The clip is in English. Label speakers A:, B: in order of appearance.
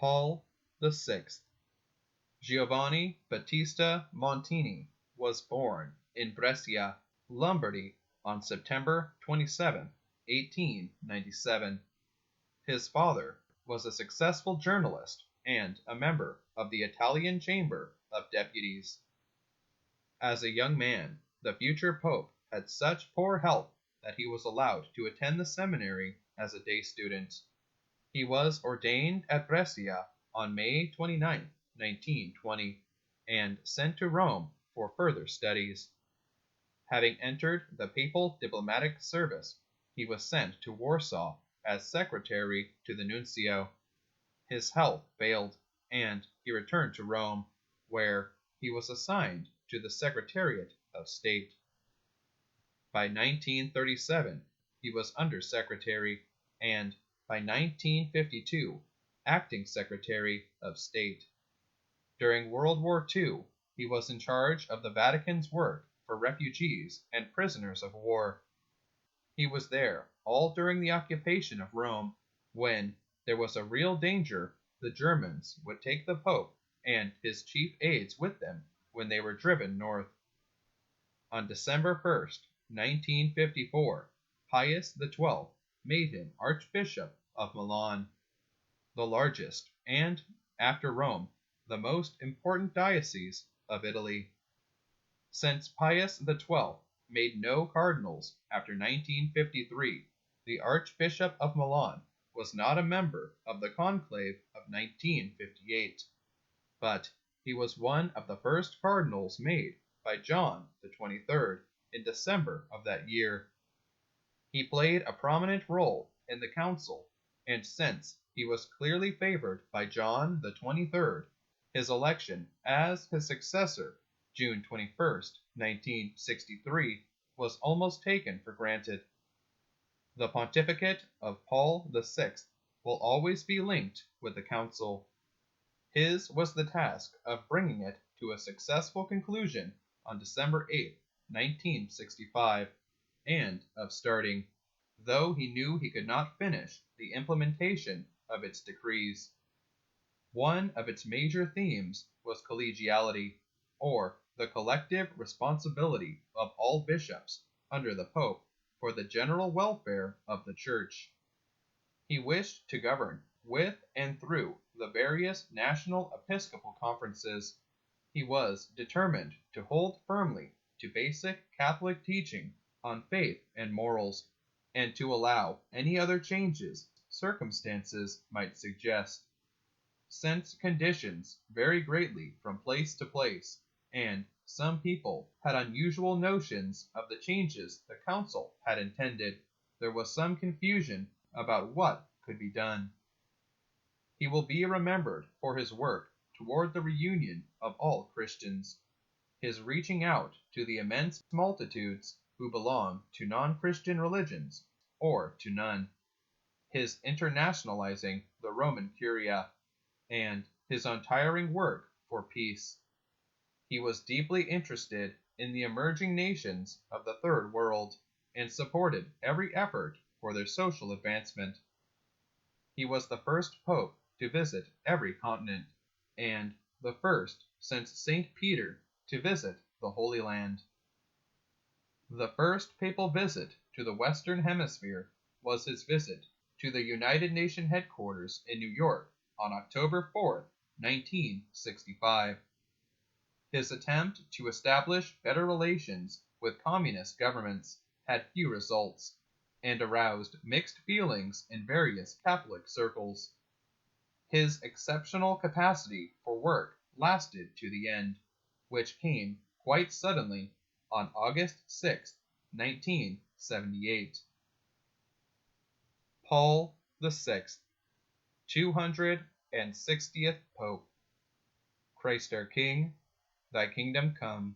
A: Paul VI. Giovanni Battista Montini was born in Brescia, Lombardy, on September 27, 1897. His father was a successful journalist and a member of the Italian Chamber of Deputies. As a young man, the future pope had such poor health that he was allowed to attend the seminary as a day student. He was ordained at Brescia on May 29, 1920, and sent to Rome for further studies. Having entered the papal diplomatic service, he was sent to Warsaw as secretary to the nuncio. His health failed, and he returned to Rome, where he was assigned to the Secretariat of State. By 1937, he was undersecretary, and by 1952, acting Secretary of State. During World War II, he was in charge of the Vatican's work for refugees and prisoners of war. He was there all during the occupation of Rome, when there was a real danger the Germans would take the Pope and his chief aides with them when they were driven north. On December 1st, 1954, Pius XII made him Archbishop of Milan, the largest and, after Rome, the most important diocese of Italy. Since Pius XII made no cardinals after 1953, the Archbishop of Milan was not a member of the conclave of 1958, but he was one of the first cardinals made by John XXIII in December of that year. He played a prominent role in the council, and since he was clearly favored by John XXIII, his election as his successor, June 21, 1963, was almost taken for granted. The pontificate of Paul VI will always be linked with the council. His was the task of bringing it to a successful conclusion on December 8, 1965, and of starting, though he knew he could not finish the implementation of its decrees. One of its major themes was collegiality, or the collective responsibility of all bishops under the Pope for the general welfare of the Church. He wished to govern with and through the various national episcopal conferences. He was determined to hold firmly to basic Catholic teaching on faith and morals, and to allow any other changes circumstances might suggest. Since conditions vary greatly from place to place, and some people had unusual notions of the changes the council had intended, there was some confusion about what could be done. He will be remembered for his work toward the reunion of all Christians, his reaching out to the immense multitudes who belong to non-Christian religions, or to none, his internationalizing the Roman Curia, and his untiring work for peace. He was deeply interested in the emerging nations of the Third World, and supported every effort for their social advancement. He was the first pope to visit every continent, and the first since St. Peter to visit the Holy Land. The first papal visit to the Western Hemisphere was his visit to the United Nations headquarters in New York on October 4, 1965. His attempt to establish better relations with communist governments had few results, and aroused mixed feelings in various Catholic circles. His exceptional capacity for work lasted to the end, which came quite suddenly on August 6, 1978. Paul VI, 260th Pope. Christ our King, thy kingdom come.